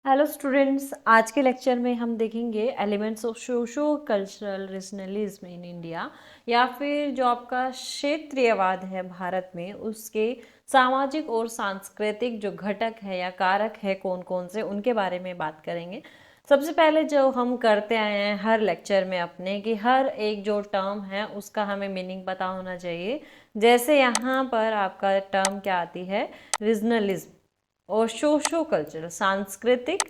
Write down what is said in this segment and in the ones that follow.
Hello students, आज के lecture में हम देखेंगे elements of socio cultural regionalism in India, या फिर जो आपका क्षेत्रीयवाद है भारत में, उसके सामाजिक और सांस्कृतिक जो घटक है या कारक है कौन कौन से, उनके बारे में बात करेंगे। सबसे पहले जो हम करते आए हैं हर लेक्चर में अपने, कि हर एक जो टर्म है उसका हमें मीनिंग पता होना चाहिए। जैसे यहाँ पर आपका टर्म क्या आती है, रीजनलिज्म और सोशो कल्चरल, सांस्कृतिक,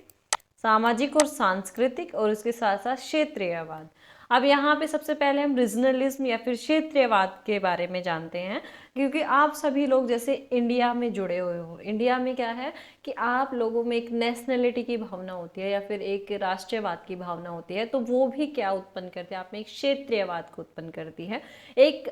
सामाजिक और सांस्कृतिक, और उसके साथ साथ क्षेत्रीयवाद। अब यहाँ पे सबसे पहले हम रीजनलिज्म या फिर क्षेत्रीयवाद के बारे में जानते हैं, क्योंकि आप सभी लोग जैसे इंडिया में जुड़े हुए हो। इंडिया में क्या है कि आप लोगों में एक नेशनलिटी की भावना होती है या फिर एक राष्ट्रीयवाद की भावना होती है, तो वो भी क्या उत्पन्न करती है, आप में एक क्षेत्रीयवाद को उत्पन्न करती है एक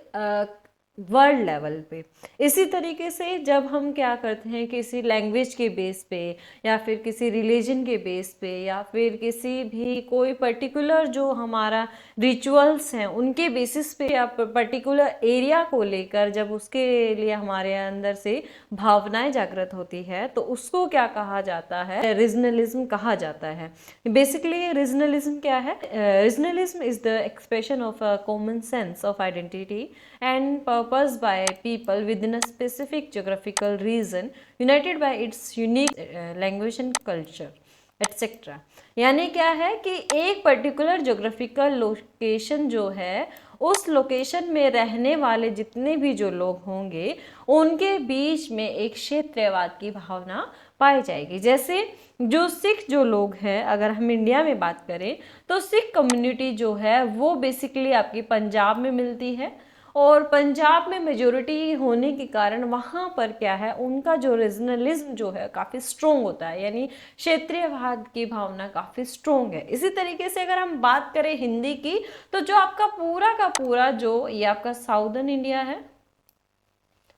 वर्ल्ड लेवल पे। इसी तरीके से जब हम क्या करते हैं किसी लैंग्वेज के बेस पे या फिर किसी रिलीजन के बेस पे या फिर किसी भी कोई पर्टिकुलर जो हमारा रिचुअल्स हैं उनके बेसिस पे या पर्टिकुलर एरिया को लेकर जब उसके लिए हमारे अंदर से भावनाएं जागृत होती है, तो उसको क्या कहा जाता है, रीजनलिज्म कहा जाता है। बेसिकली रीजनलिज्म क्या है? Regionalism is the expression of a common sense of identity and purposed by people within a specific geographical region, united by its unique language and culture, etc. यानी क्या है कि एक पर्टिकुलर जोग्राफिकल लोकेशन जो है, उस लोकेशन में रहने वाले जितने भी जो लोग होंगे उनके बीच में एक क्षेत्रवाद की भावना पाई जाएगी। जैसे जो सिख जो लोग हैं, अगर हम इंडिया में बात करें तो सिख कम्युनिटी जो है वो बेसिकली आपकी पंजाब में मिलती है, और पंजाब में मेजोरिटी होने के कारण वहाँ पर क्या है, उनका जो रीजनलिज्म जो है काफ़ी स्ट्रोंग होता है, यानी क्षेत्रीयवाद की भावना काफ़ी स्ट्रोंग है। इसी तरीके से अगर हम बात करें हिंदी की, तो जो आपका पूरा का पूरा जो ये आपका साउदर्न इंडिया है,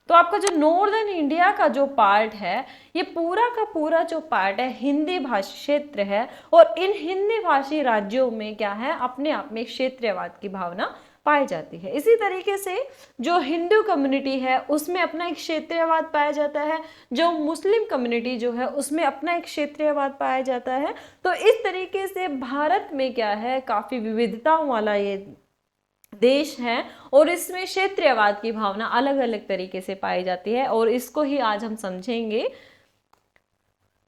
तो आपका जो नॉर्दर्न इंडिया का जो पार्ट है, ये पूरा का पूरा जो पार्ट है हिंदी भाषी क्षेत्र है, और इन हिंदी भाषी राज्यों में क्या है, अपने आप में क्षेत्रीयवाद की भावना पाई जाती है। इसी तरीके से जो हिंदू कम्युनिटी है उसमें अपना एक क्षेत्रीयवाद पाया जाता है, जो मुस्लिम कम्युनिटी जो है उसमें अपना एक क्षेत्रीयवाद पाया जाता है। तो इस तरीके से भारत में क्या है, काफ़ी विविधताओं वाला ये देश है, और इसमें क्षेत्रीयवाद की भावना अलग अलग तरीके से पाई जाती है, और इसको ही आज हम समझेंगे।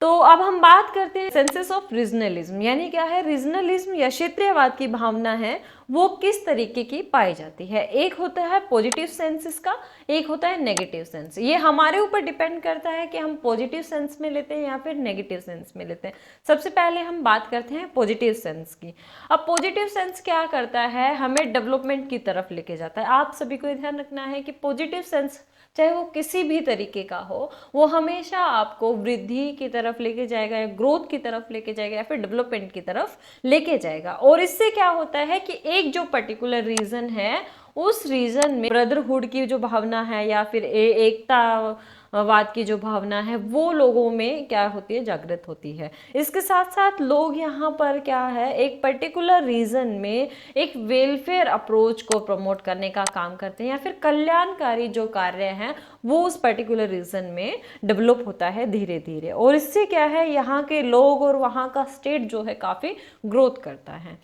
तो अब हम बात करते हैं सेंसेस ऑफ रीजनलिज्म, यानी क्या है, रीजनलिज्म या क्षेत्रीयवाद की भावना है वो किस तरीके की पाई जाती है। एक होता है पॉजिटिव सेंस इसका, एक होता है नेगेटिव सेंस। ये हमारे ऊपर डिपेंड करता है कि हम पॉजिटिव सेंस में लेते हैं या फिर नेगेटिव सेंस में लेते हैं। सबसे पहले हम बात करते हैं पॉजिटिव सेंस की। अब पॉजिटिव सेंस क्या करता है, हमें डेवलपमेंट की तरफ लेके जाता है। आप सभी को ध्यान रखना है कि पॉजिटिव सेंस चाहे वो किसी भी तरीके का हो, वो हमेशा आपको वृद्धि की तरफ लेके जाएगा या ग्रोथ की तरफ लेके जाएगा या फिर डेवलपमेंट की तरफ लेके जाएगा। और इससे क्या होता है कि एक जो पर्टिकुलर रीजन है, उस रीजन में ब्रदरहुड की जो भावना है या फिर एकतावाद की जो भावना है, वो लोगों में क्या होती है, जागृत होती है। इसके साथ साथ लोग यहाँ पर क्या है, एक पर्टिकुलर रीजन में एक वेलफेयर अप्रोच को प्रमोट करने का काम करते हैं, या फिर कल्याणकारी जो कार्य हैं वो उस पर्टिकुलर रीजन में डेवलप होता है धीरे धीरे, और इससे क्या है, यहाँ के लोग और वहाँ का स्टेट जो है काफ़ी ग्रोथ करता है।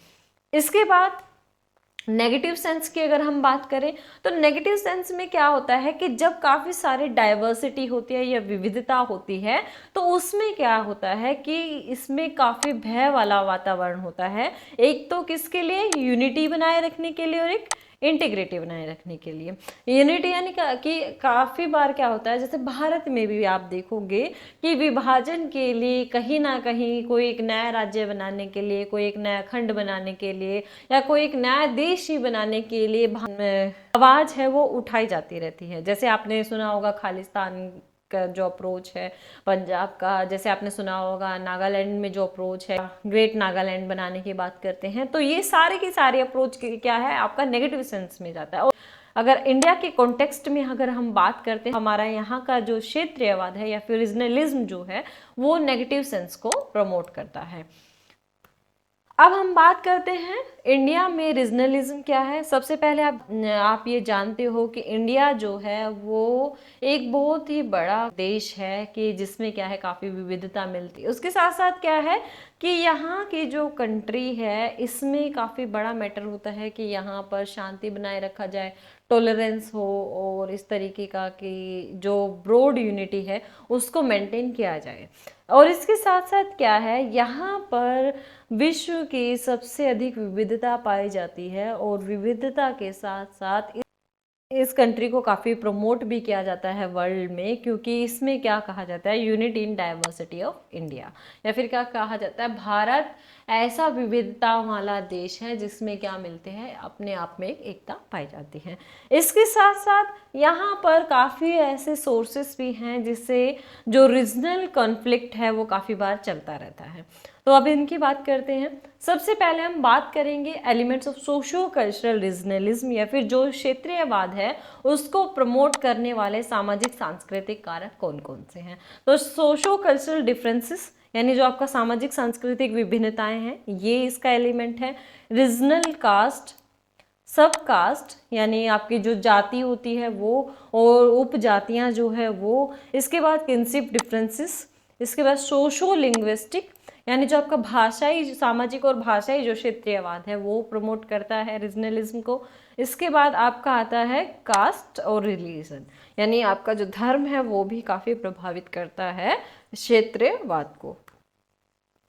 इसके बाद नेगेटिव सेंस की अगर हम बात करें, तो नेगेटिव सेंस में क्या होता है कि जब काफ़ी सारी डाइवर्सिटी होती है या विविधता होती है, तो उसमें क्या होता है कि इसमें काफ़ी भय वाला वातावरण होता है। एक तो किसके लिए, यूनिटी बनाए रखने के लिए, और एक इंटीग्रिटी बनाए रखने के लिए। यूनिटी यानी कि काफ़ी बार क्या होता है, जैसे भारत में भी आप देखोगे कि विभाजन के लिए कहीं ना कहीं कोई एक नया राज्य बनाने के लिए, कोई एक नया खंड बनाने के लिए, या कोई एक नया देश ही बनाने के लिए आवाज है वो उठाई जाती रहती है। जैसे आपने सुना होगा खालिस्तान का जो अप्रोच है पंजाब का, जैसे आपने सुना होगा नागालैंड में जो अप्रोच है, ग्रेट नागालैंड बनाने की बात करते हैं। तो ये सारे की सारी अप्रोच क्या है, आपका नेगेटिव सेंस में जाता है। और अगर इंडिया के कॉन्टेक्स्ट में अगर हम बात करते हैं, हमारा यहाँ का जो क्षेत्रीयवाद है या फिर रीजनलिज्म जो है वो नेगेटिव सेंस को प्रमोट करता है। अब हम बात करते हैं इंडिया में रीजनलिज्म क्या है। सबसे पहले आप ये जानते हो कि इंडिया जो है वो एक बहुत ही बड़ा देश है कि जिसमें क्या है काफ़ी विविधता मिलती है। उसके साथ साथ क्या है कि यहाँ की जो कंट्री है इसमें काफ़ी बड़ा मैटर होता है कि यहाँ पर शांति बनाए रखा जाए, टॉलरेंस हो, और इस तरीके का कि जो ब्रॉड यूनिटी है उसको मेंटेन किया जाए। और इसके साथ साथ क्या है, यहाँ पर विश्व की सबसे अधिक विविधता पाई जाती है, और विविधता के साथ साथ इस कंट्री को काफ़ी प्रमोट भी किया जाता है वर्ल्ड में, क्योंकि इसमें क्या कहा जाता है, unit in diversity of India, या फिर क्या कहा जाता है, भारत ऐसा विविधता वाला देश है जिसमें क्या मिलते हैं, अपने आप में एक एकता पाई जाती है। इसके साथ साथ यहाँ पर काफ़ी ऐसे सोर्सेस भी हैं जिससे जो रीजनल कॉन्फ्लिक्ट है वो काफ़ी बार चलता रहता है। तो अब इनकी बात करते हैं। सबसे पहले हम बात करेंगे elements of socio cultural regionalism, या फिर जो क्षेत्रीयवाद है उसको प्रमोट करने वाले सामाजिक सांस्कृतिक कारक कौन कौन से हैं। तो सोशो कल्चरल डिफरेंसेस यानी जो आपका सामाजिक सांस्कृतिक विभिन्नताएं हैं, ये इसका एलिमेंट है। रीजनल कास्ट, सब कास्ट यानी आपकी जो जाति होती है वो, और उपजातियां जो है वो। इसके बाद किनशिप डिफरेंसेस, इसके बाद सोशो लिंग्विस्टिक यानी जो आपका भाषाई, सामाजिक और भाषाई जो क्षेत्रीयवाद है वो प्रमोट करता है रीजनलिज्म को। इसके बाद आपका आता है कास्ट और रिलीजन, यानी आपका जो धर्म है वो भी काफ़ी प्रभावित करता है क्षेत्रीयवाद को।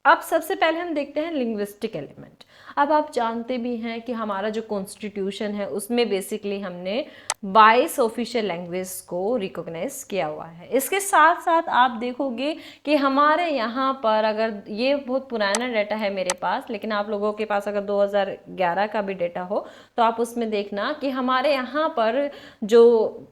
अब सबसे पहले हम देखते हैं लिंग्विस्टिक एलिमेंट। अब आप जानते भी हैं कि हमारा जो कॉन्स्टिट्यूशन है उसमें बेसिकली हमने 22 ऑफिशियल लैंग्वेज को रिकॉग्नाइज किया हुआ है। इसके साथ साथ आप देखोगे कि हमारे यहाँ पर, अगर ये बहुत पुराना डाटा है मेरे पास, लेकिन आप लोगों के पास अगर 2011 का भी डाटा हो तो आप उसमें देखना कि हमारे यहाँ पर जो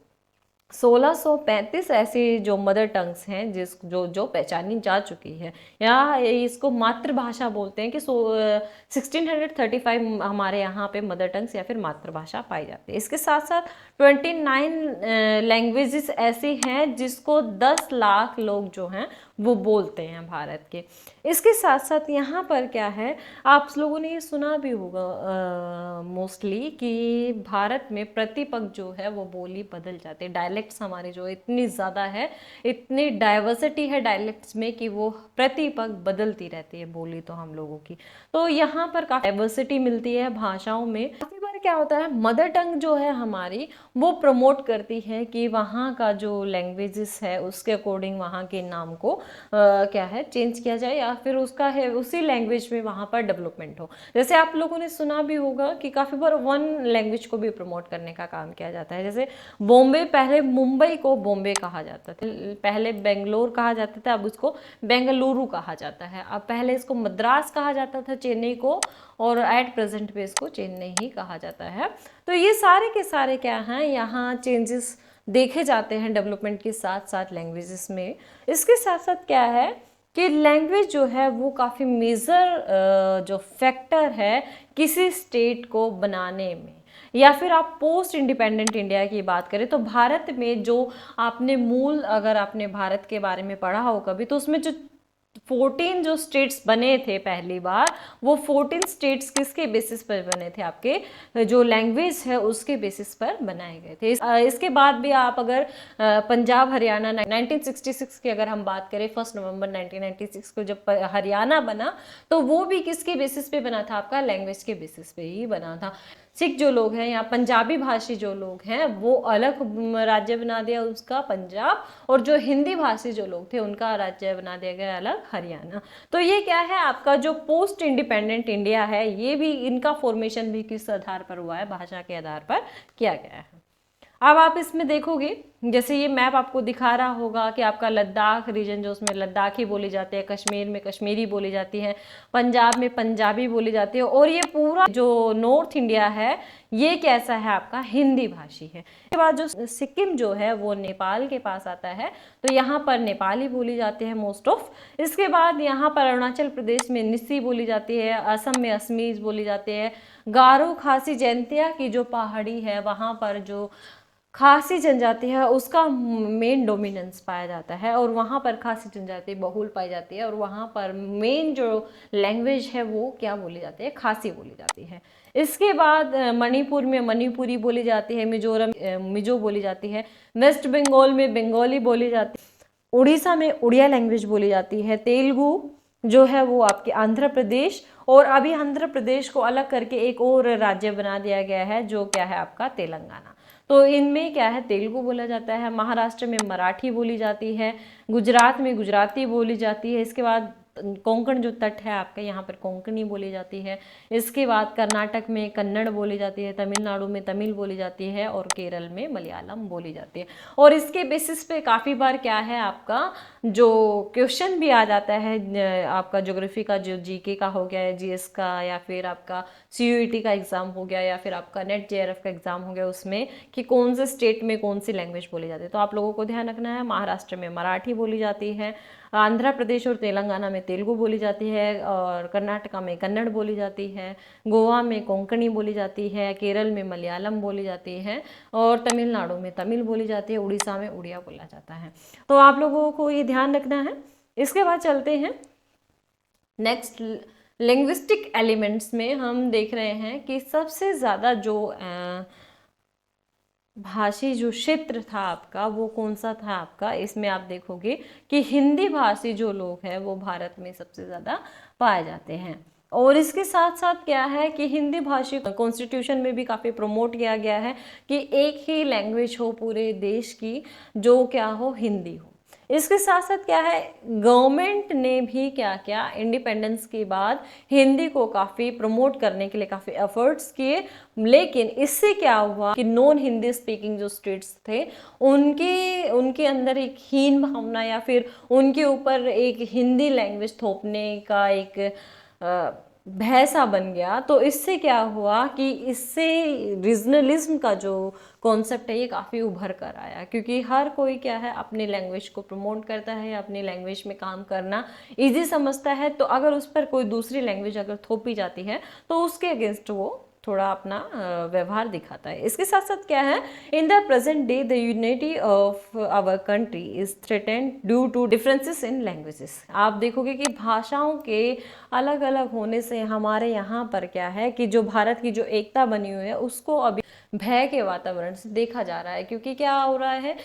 1635 ऐसी जो मदर टंग्स हैं जिस जो जो पहचानी जा चुकी है, या इसको मातृभाषा बोलते हैं कि 1635 हमारे यहाँ पे मदर टंग्स या फिर मातृभाषा पाई जाती है। इसके साथ साथ 29 लैंग्वेजेस ऐसी हैं जिसको 10 लाख लोग जो हैं वो बोलते हैं भारत के। इसके साथ साथ यहाँ पर क्या है, आप लोगों ने ये सुना भी होगा मोस्टली कि भारत में प्रतिपद जो है वो बोली बदल जाती है। डायलेक्ट्स हमारे जो इतनी ज़्यादा है, इतनी डाइवर्सिटी है डायलेक्ट्स में कि वो प्रतिपद बदलती रहती है बोली तो हम लोगों की। तो यहाँ पर काफ़ी डाइवर्सिटी मिलती है भाषाओं में। काफ़ी बार क्या होता है, मदर टंग जो है हमारी वो प्रमोट करती है कि वहाँ का जो लैंग्वेजेस है उसके अकॉर्डिंग वहाँ के नाम को क्या है चेंज किया जाए, या फिर उसका है उसी लैंग्वेज में वहाँ पर डेवलपमेंट हो। जैसे आप लोगों ने सुना भी होगा कि काफ़ी बार वन लैंग्वेज को भी प्रमोट करने का काम किया जाता है। जैसे बॉम्बे, पहले मुंबई को बॉम्बे कहा जाता था, पहले बेंगलोर कहा जाता था, अब उसको बेंगलुरु कहा जाता है। अब पहले इसको मद्रास कहा जाता था, चेन्नई को, और एट प्रेजेंट पे इसको चेन्नई ही कहा जाता है। तो ये सारे के सारे क्या हैं, यहाँ चेंजेस देखे जाते हैं डेवलपमेंट के साथ साथ लैंग्वेजेस में। इसके साथ साथ क्या है कि लैंग्वेज जो है वो काफ़ी मेजर जो फैक्टर है किसी स्टेट को बनाने में। या फिर आप पोस्ट इंडिपेंडेंट इंडिया की बात करें तो भारत में जो आपने मूल, अगर आपने भारत के बारे में पढ़ा हो कभी, तो उसमें जो 14 जो स्टेट्स बने थे पहली बार, वो 14 स्टेट्स किसके बेसिस पर बने थे, आपके जो लैंग्वेज है उसके बेसिस पर बनाए गए थे। इसके बाद भी आप अगर पंजाब हरियाणा 1966 की अगर हम बात करें, 1 नवंबर 1996 को जब हरियाणा बना, तो वो भी किसके बेसिस पे बना था, आपका लैंग्वेज के बेसिस पे ही बना था। सिख जो लोग हैं या पंजाबी भाषी जो लोग हैं वो अलग राज्य बना दिया उसका पंजाब, और जो हिंदी भाषी जो लोग थे उनका राज्य बना दिया गया अलग हरियाणा। तो ये क्या है, आपका जो पोस्ट इंडिपेंडेंट इंडिया है, ये भी इनका फॉर्मेशन भी किस आधार पर हुआ है, भाषा के आधार पर किया गया है। अब आप इसमें देखोगे, जैसे ये मैप आपको दिखा रहा होगा कि आपका लद्दाख रीजन जो, उसमें लद्दाखी बोली जाती है, कश्मीर में कश्मीरी बोली जाती है, पंजाब में पंजाबी बोली जाती है, और ये पूरा जो नॉर्थ इंडिया है ये कैसा है, आपका हिंदी भाषी है। इसके बाद जो सिक्किम जो है वो नेपाल के पास आता है, तो यहाँ पर नेपाली बोली जाती है मोस्ट ऑफ। इसके बाद यहाँ पर अरुणाचल प्रदेश में निस्सी बोली जाती है, असम में असमीज बोली जाती है, गारो खासी जैंतिया की जो पहाड़ी है वहाँ पर जो खासी जनजाति है उसका मेन डोमिनेंस पाया जाता है, और वहाँ पर खासी जनजाति बहुल पाई जाती है, और वहाँ पर मेन जो लैंग्वेज है वो क्या बोली जाती है, खासी बोली जाती है। इसके बाद मणिपुर में मणिपुरी बोली जाती है, मिजोरम मिजो बोली जाती है, वेस्ट बंगाल में बंगाली बोली जाती है, उड़ीसा में उड़िया लैंग्वेज बोली जाती है, तेलुगु जो है वो आपके आंध्र प्रदेश, और अभी आंध्र प्रदेश को अलग करके एक और राज्य बना दिया गया है जो क्या है आपका तेलंगाना। तो इनमें क्या है तेलुगु बोला जाता है, महाराष्ट्र में मराठी बोली जाती है, गुजरात में गुजराती बोली जाती है, इसके बाद कोंकण जो तट है आपका यहाँ पर कोंकणी बोली जाती है, इसके बाद कर्नाटक में कन्नड़ बोली जाती है, तमिलनाडु में तमिल बोली जाती है, और केरल में मलयालम बोली जाती है। और इसके बेसिस पे काफ़ी बार क्या है आपका जो क्वेश्चन भी आ जाता है, आपका ज्योग्राफी का जो जीके का हो गया है, जीएस का, या फिर आपका सीयूईटी का एग्ज़ाम हो गया, या फिर आपका नेट जेआरएफ का एग्ज़ाम हो गया, उसमें कि कौन से स्टेट में कौन सी लैंग्वेज बोली जाती है। तो आप लोगों को ध्यान रखना है, महाराष्ट्र में मराठी बोली जाती है, आंध्र प्रदेश और तेलंगाना में तेलुगु बोली जाती है, और कर्नाटका में कन्नड़ बोली जाती है, गोवा में कोंकणी बोली जाती है, केरल में मलयालम बोली जाती है, और तमिलनाडु में तमिल बोली जाती है, उड़ीसा में उड़िया बोला जाता है। तो आप लोगों को ये ध्यान रखना है। इसके बाद चलते हैं नेक्स्ट लिंग्विस्टिक एलिमेंट्स में। हम देख रहे हैं कि सबसे ज़्यादा जो भाषी जो क्षेत्र था आपका वो कौन सा था आपका, इसमें आप देखोगे कि हिंदी भाषी जो लोग हैं वो भारत में सबसे ज़्यादा पाए जाते हैं। और इसके साथ साथ क्या है कि हिंदी भाषी कॉन्स्टिट्यूशन में भी काफ़ी प्रमोट किया गया है कि एक ही लैंग्वेज हो पूरे देश की, जो क्या हो हिंदी हो। इसके साथ साथ क्या है गवर्नमेंट ने भी क्या किया इंडिपेंडेंस के बाद हिंदी को काफ़ी प्रमोट करने के लिए काफ़ी एफर्ट्स किए, लेकिन इससे क्या हुआ कि नॉन हिंदी स्पीकिंग जो स्टेट्स थे उनके अंदर एक हीन भावना या फिर उनके ऊपर एक हिंदी लैंग्वेज थोपने का एक भैसा बन गया। तो इससे क्या हुआ कि इससे रीजनलिज्म का जो कॉन्सेप्ट है ये काफ़ी उभर कर आया, क्योंकि हर कोई क्या है अपनी लैंग्वेज को प्रमोट करता है, अपनी लैंग्वेज में काम करना इजी समझता है। तो अगर उस पर कोई दूसरी लैंग्वेज अगर थोपी जाती है तो उसके अगेंस्ट वो थोड़ा अपना व्यवहार दिखाता है। इसके साथ साथ क्या है in the present day the unity of our country is threatened due to differences in languages. आप देखोगे कि भाषाओं के अलग अलग होने से हमारे यहाँ पर क्या है कि जो भारत की जो एकता बनी हुई है उसको अभी भय के वातावरण से देखा जा रहा है, क्योंकि क्या हो रहा है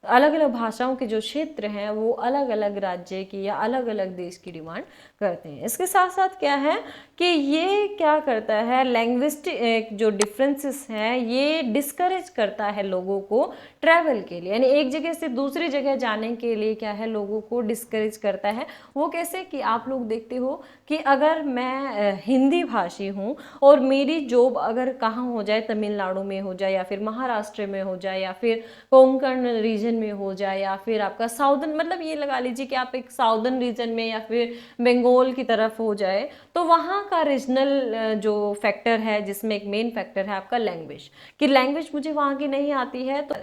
अलग अलग भाषाओं के जो क्षेत्र हैं वो अलग अलग राज्य की या अलग अलग देश की डिमांड करते हैं। इसके साथ साथ क्या है कि ये क्या करता है लैंग्विस्टिक जो डिफरेंसेस हैं ये डिस्करेज करता है लोगों को ट्रैवल के लिए, यानी एक जगह से दूसरी जगह जाने के लिए क्या है लोगों को डिस्करेज करता है। वो कैसे कि आप लोग देखते हो कि अगर मैं हिंदी भाषी हूँ और मेरी जॉब अगर कहाँ हो जाए, तमिलनाडु में हो जाए या फिर महाराष्ट्र में हो जाए या फिर कोंकण रीजन में हो जाए या फिर आपका साउदर्न, मतलब ये लगा लीजिए कि आप एक साउदर्न रीजन में या फिर बंगाल की तरफ हो जाए, तो वहाँ का रीजनल जो फैक्टर है जिसमें एक मेन फैक्टर है आपका लैंग्वेज, कि लैंग्वेज मुझे वहाँ की नहीं आती है। तो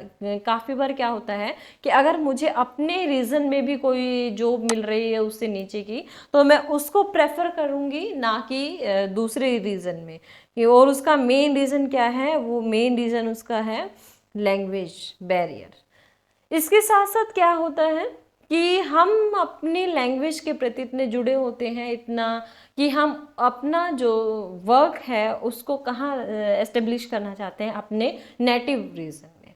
काफ़ी बार क्या होता है कि अगर मुझे अपने रीजन में भी कोई जॉब मिल रही है उससे नीचे की, तो मैं उसको प्रेफर करूँगी ना कि दूसरे रीजन में। और उसका मेन रीज़न क्या है, वो मेन रीज़न उसका है लैंग्वेज बैरियर। इसके साथ साथ क्या होता है कि हम अपनी लैंग्वेज के प्रति इतने जुड़े होते हैं इतना कि हम अपना जो वर्क है उसको कहाँ एस्टेब्लिश करना चाहते हैं, अपने नेटिव रीजन में।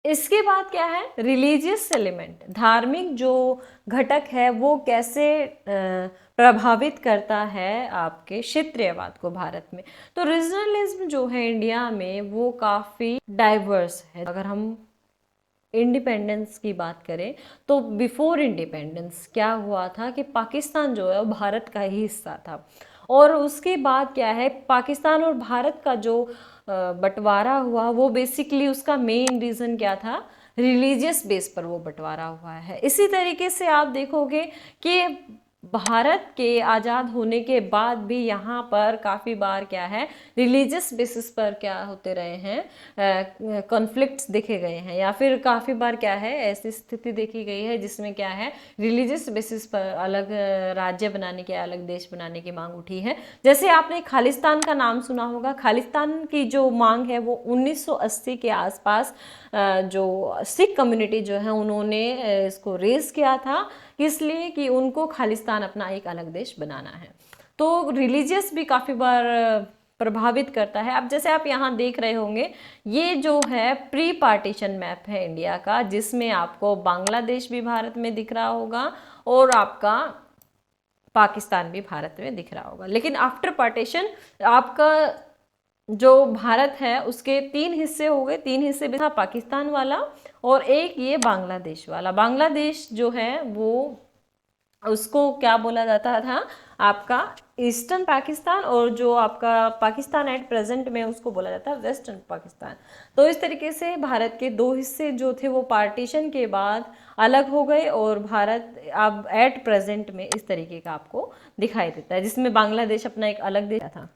इसके बाद क्या है रिलीजियस एलिमेंट, धार्मिक जो घटक है वो कैसे प्रभावित करता है आपके क्षेत्रीयवाद को भारत में। तो रीजनलिज्म जो है इंडिया में वो काफ़ी डाइवर्स है। अगर हम इंडिपेंडेंस की बात करें तो बिफोर इंडिपेंडेंस क्या हुआ था कि पाकिस्तान जो है वो भारत का ही हिस्सा था, और उसके बाद क्या है पाकिस्तान और भारत का जो बंटवारा हुआ वो बेसिकली उसका मेन रीज़न क्या था, रिलीजियस बेस पर वो बंटवारा हुआ है। इसी तरीके से आप देखोगे कि भारत के आज़ाद होने के बाद भी यहाँ पर काफ़ी बार क्या है, रिलीजियस बेसिस पर क्या होते रहे हैं, कॉन्फ्लिक्ट्स देखे गए हैं, या फिर काफ़ी बार क्या है ऐसी स्थिति देखी गई है जिसमें क्या है रिलीजियस बेसिस पर अलग राज्य बनाने की, अलग देश बनाने की मांग उठी है। जैसे आपने खालिस्तान का नाम सुना होगा। खालिस्तान की जो मांग है वो 1980 के आसपास जो सिख कम्युनिटी जो है उन्होंने इसको रेज किया था, इसलिए कि उनको खालिस्तान अपना एक अलग देश बनाना है। तो रिलीजियस भी काफ़ी बार प्रभावित करता है। अब जैसे आप यहाँ देख रहे होंगे, ये जो है प्री पार्टीशन मैप है इंडिया का, जिसमें आपको बांग्लादेश भी भारत में दिख रहा होगा और आपका पाकिस्तान भी भारत में दिख रहा होगा। लेकिन आफ्टर पार्टीशन आपका जो भारत है उसके 3 हिस्से हो गए। 3 हिस्से भी था, पाकिस्तान वाला और एक ये बांग्लादेश वाला। बांग्लादेश जो है वो उसको क्या बोला जाता था, आपका ईस्टर्न पाकिस्तान, और जो आपका पाकिस्तान एट प्रेजेंट में उसको बोला जाता है वेस्टर्न पाकिस्तान। तो इस तरीके से भारत के 2 हिस्से जो थे वो पार्टीशन के बाद अलग हो गए और भारत अब एट प्रेजेंट में इस तरीके का आपको दिखाई देता है, जिसमें बांग्लादेश अपना एक अलग देश था।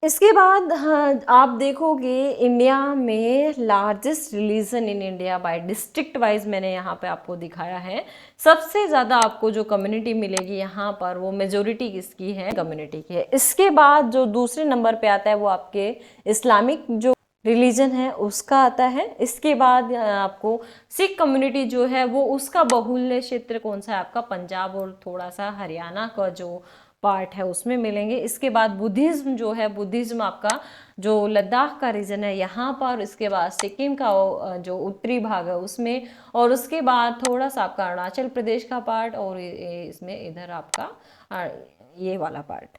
इसके बाद हाँ, आप देखोगे इंडिया में largest religion in India by district wise मैंने यहाँ पे आपको दिखाया है। सबसे ज़्यादा आपको जो कम्युनिटी मिलेगी यहाँ पर वो मेजोरिटी किसकी है, कम्युनिटी की है। इसके बाद जो दूसरे नंबर पे आता है वो आपके इस्लामिक जो रिलीजन है उसका आता है। इसके बाद आपको सिख कम्युनिटी जो है वो उसका बहुल्य क्षेत्र कौन सा है, आपका पंजाब और थोड़ा सा हरियाणा का जो पार्ट है उसमें मिलेंगे। इसके बाद बुद्धिज्म जो है, बुद्धिज्म आपका जो लद्दाख का रीजन है यहाँ पर, इसके बाद सिक्किम का जो उत्तरी भाग है उसमें, और उसके बाद थोड़ा सा आपका अरुणाचल प्रदेश का पार्ट, और इसमें इधर आपका ये वाला पार्ट।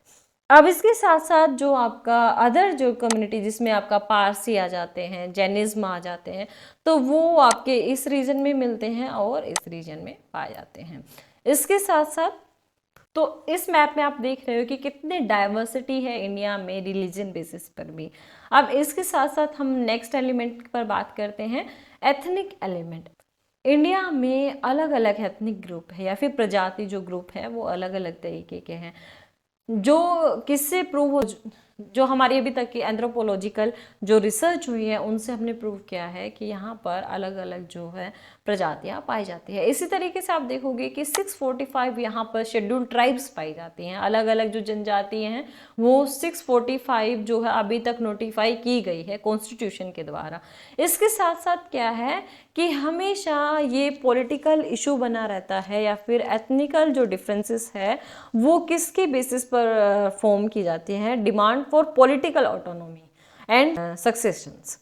अब इसके साथ साथ जो आपका अदर जो कम्युनिटी जिसमें आपका पारसी आ जाते हैं, जैनिज्म आ जाते हैं, तो वो आपके इस रीजन में मिलते हैं और इस रीजन में पाए जाते हैं। इसके साथ साथ तो इस मैप में आप देख रहे हो कि कितने डाइवर्सिटी है इंडिया में रिलीजन बेसिस पर भी। अब इसके साथ साथ हम नेक्स्ट एलिमेंट पर बात करते हैं, एथनिक एलिमेंट। इंडिया में अलग अलग एथनिक ग्रुप है या फिर प्रजाति जो ग्रुप है वो अलग अलग तरीके के हैं। जो किससे प्रूव हो, जो हमारी अभी तक की एंथ्रोपोलॉजिकल जो रिसर्च हुई है उनसे हमने प्रूव किया है कि यहाँ पर अलग अलग जो है प्रजातियाँ पाई जाती है। इसी तरीके से आप देखोगे कि 645 यहाँ पर शेड्यूल ट्राइब्स पाई जाती हैं। अलग अलग जो जनजाति हैं वो 645 जो है अभी तक नोटिफाई की गई है कॉन्स्टिट्यूशन के द्वारा। इसके साथ साथ क्या है कि हमेशा ये पॉलिटिकल इशू बना रहता है या फिर एथनिकल जो डिफरेंसेस है वो किसके बेसिस पर फॉर्म की जाती हैं, demand for political autonomy and secessions.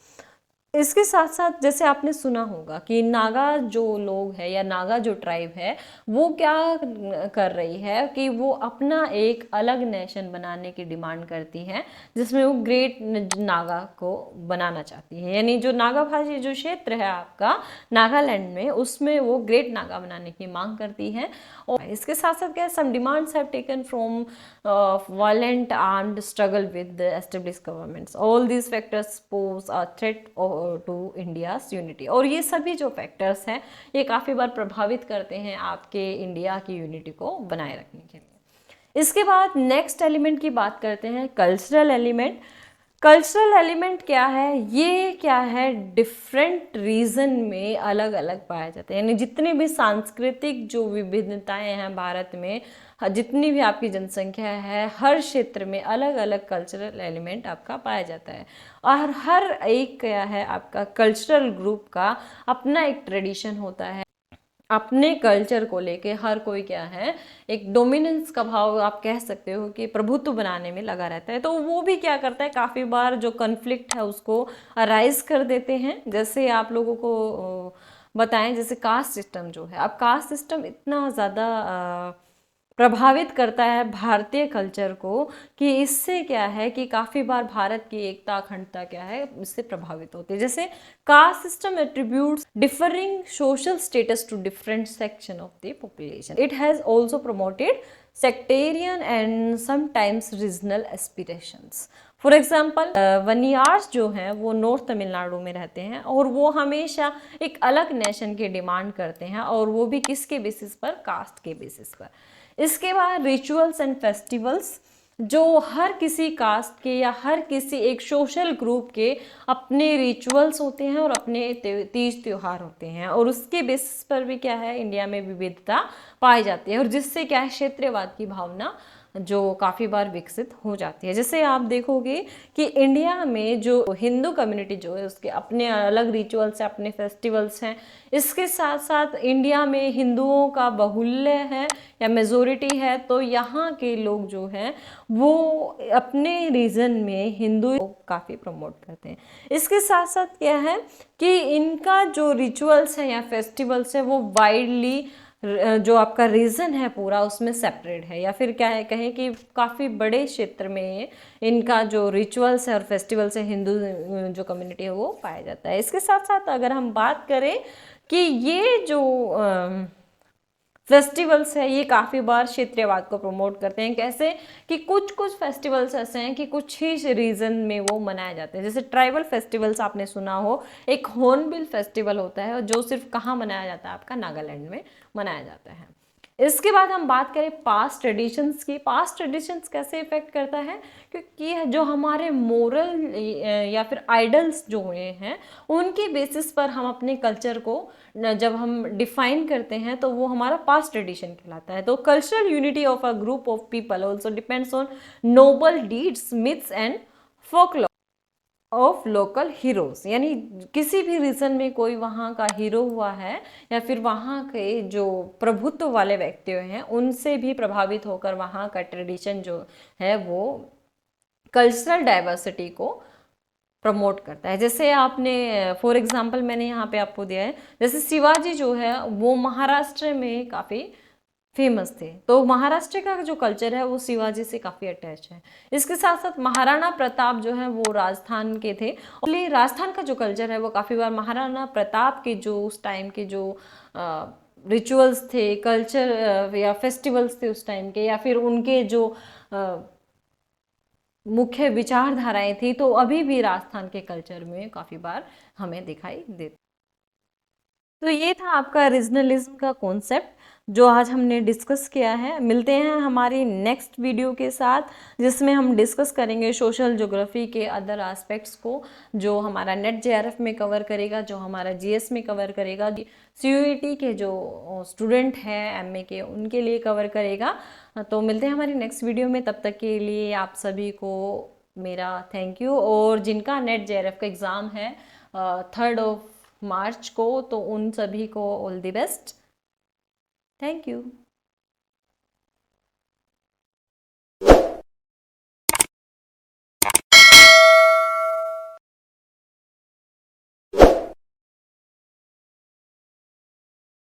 इसके साथ साथ जैसे आपने सुना होगा कि नागा जो लोग है या नागा जो ट्राइब है वो क्या कर रही है कि वो अपना एक अलग नेशन बनाने की डिमांड करती है, जिसमें वो ग्रेट नागा को बनाना चाहती है। यानी जो नागा भाषी जो क्षेत्र है आपका नागालैंड में, उसमें वो ग्रेट नागा बनाने की मांग करती है। और इसके साथ साथ क्या, some demands have taken from violent armed struggle with the established governments. All these factors pose a threat to India's unity. और ये सभी जो फैक्टर्स हैं ये काफ़ी बार प्रभावित करते हैं आपके इंडिया की यूनिटी को बनाए रखने के लिए। इसके बाद नेक्स्ट एलिमेंट की बात करते हैं, कल्चरल एलिमेंट। कल्चरल एलिमेंट क्या है, ये क्या है, डिफरेंट रीजन में अलग अलग पाए जाते हैं। यानी जितनी भी सांस्कृतिक जो विभिन्नताएं हैं भारत में, जितनी भी आपकी जनसंख्या है, हर क्षेत्र में अलग अलग कल्चरल एलिमेंट आपका पाया जाता है। और हर एक क्या है आपका कल्चरल ग्रुप का अपना एक ट्रेडिशन होता है। अपने कल्चर को लेके हर कोई क्या है एक डोमिनेंस का भाव आप कह सकते हो कि प्रभुत्व बनाने में लगा रहता है। तो वो भी क्या करता है, काफ़ी बार जो कन्फ्लिक्ट है उसको अराइज कर देते हैं। जैसे आप लोगों को बताएं, जैसे कास्ट सिस्टम जो है, अब कास्ट सिस्टम इतना ज़्यादा प्रभावित करता है भारतीय कल्चर को कि इससे क्या है कि काफ़ी बार भारत की एकता अखंडता क्या है इससे प्रभावित होती है। जैसे caste system attributes differing social status to different section of the population. It has also promoted sectarian and sometimes regional aspirations. For example Vanniyars जो हैं वो नॉर्थ तमिलनाडु में रहते हैं और वो हमेशा एक अलग नेशन की डिमांड करते हैं, और वो भी किसके बेसिस पर, कास्ट के बेसिस पर। इसके बाद रिचुअल्स एंड फेस्टिवल्स, जो हर किसी कास्ट के या हर किसी एक सोशल ग्रुप के अपने रिचुअल्स होते हैं और अपने तीज त्योहार होते हैं, और उसके बेसिस पर भी क्या है, इंडिया में विविधता पाई जाती है, और जिससे क्या है, क्षेत्रीयवाद की भावना जो काफ़ी बार विकसित हो जाती है। जैसे आप देखोगे कि इंडिया में जो हिंदू कम्युनिटी जो है उसके अपने अलग रिचुअल्स हैं, अपने फेस्टिवल्स हैं। इसके साथ साथ इंडिया में हिंदुओं का बाहुल्य है या मेजोरिटी है, तो यहाँ के लोग जो हैं वो अपने रीजन में हिंदू काफ़ी प्रमोट करते हैं। इसके साथ साथ क्या है कि इनका जो रिचुअल्स है या फेस्टिवल्स है वो वाइडली जो आपका रीजन है पूरा उसमें सेपरेट है, या फिर क्या है कहें कि काफ़ी बड़े क्षेत्र में इनका जो रिचुअल्स है और फेस्टिवल्स है हिंदू जो कम्युनिटी है वो पाया जाता है। इसके साथ साथ अगर हम बात करें कि ये जो फेस्टिवल्स है ये काफ़ी बार क्षेत्रीयवाद को प्रमोट करते हैं। कैसे कि कुछ कुछ फेस्टिवल्स ऐसे हैं कि कुछ ही रीजन में वो मनाए जाते हैं। जैसे ट्राइबल फेस्टिवल्स आपने सुना हो, एक हॉर्नबिल फेस्टिवल होता है जो सिर्फ कहाँ मनाया जाता है, आपका नागालैंड में मनाया जाता है। इसके बाद हम बात करें पास्ट ट्रेडिशंस की। पास्ट ट्रेडिशंस कैसे इफेक्ट करता है, क्योंकि जो हमारे मोरल या फिर आइडल्स जो हुए हैं उनके बेसिस पर हम अपने कल्चर को जब हम डिफाइन करते हैं तो वो हमारा पास्ट ट्रेडिशन कहलाता है। तो cultural unity of a group of people also depends on noble deeds, myths and folklore of local heroes. यानी किसी भी रीजन में कोई वहाँ का हीरो हुआ है या फिर वहाँ के जो प्रभुत्व वाले व्यक्ति हैं उनसे भी प्रभावित होकर वहाँ का ट्रेडिशन जो है वो कल्चरल डाइवर्सिटी को प्रमोट करता है। जैसे आपने फॉर एग्जांपल मैंने यहाँ पे आपको दिया है, जैसे शिवाजी जो है वो महाराष्ट्र में काफ़ी फेमस थे, तो महाराष्ट्र का जो कल्चर है वो शिवाजी से काफ़ी अटैच है। इसके साथ साथ महाराणा प्रताप जो है वो राजस्थान के थे, और राजस्थान का जो कल्चर है वो काफ़ी बार महाराणा प्रताप के जो उस टाइम के जो रिचुअल्स थे, कल्चर या फेस्टिवल्स थे उस टाइम के, या फिर उनके जो मुख्य विचारधाराएं थी, तो अभी भी राजस्थान के कल्चर में काफ़ी बार हमें दिखाई देती। तो ये था आपका रीजनलिज्म का कॉन्सेप्ट जो आज हमने डिस्कस किया है। मिलते हैं हमारी नेक्स्ट वीडियो के साथ जिसमें हम डिस्कस करेंगे सोशल ज्योग्राफी के अदर एस्पेक्ट्स को, जो हमारा नेट जेआरएफ में कवर करेगा, जो हमारा जीएस में कवर करेगा, सीयूईटी के जो स्टूडेंट हैं एमए के उनके लिए कवर करेगा। तो मिलते हैं हमारी नेक्स्ट वीडियो में, तब तक के लिए आप सभी को मेरा थैंक यू। और जिनका नेट जेआरएफ का एग्ज़ाम है 3 मार्च को, तो उन सभी को all the best. Thank you.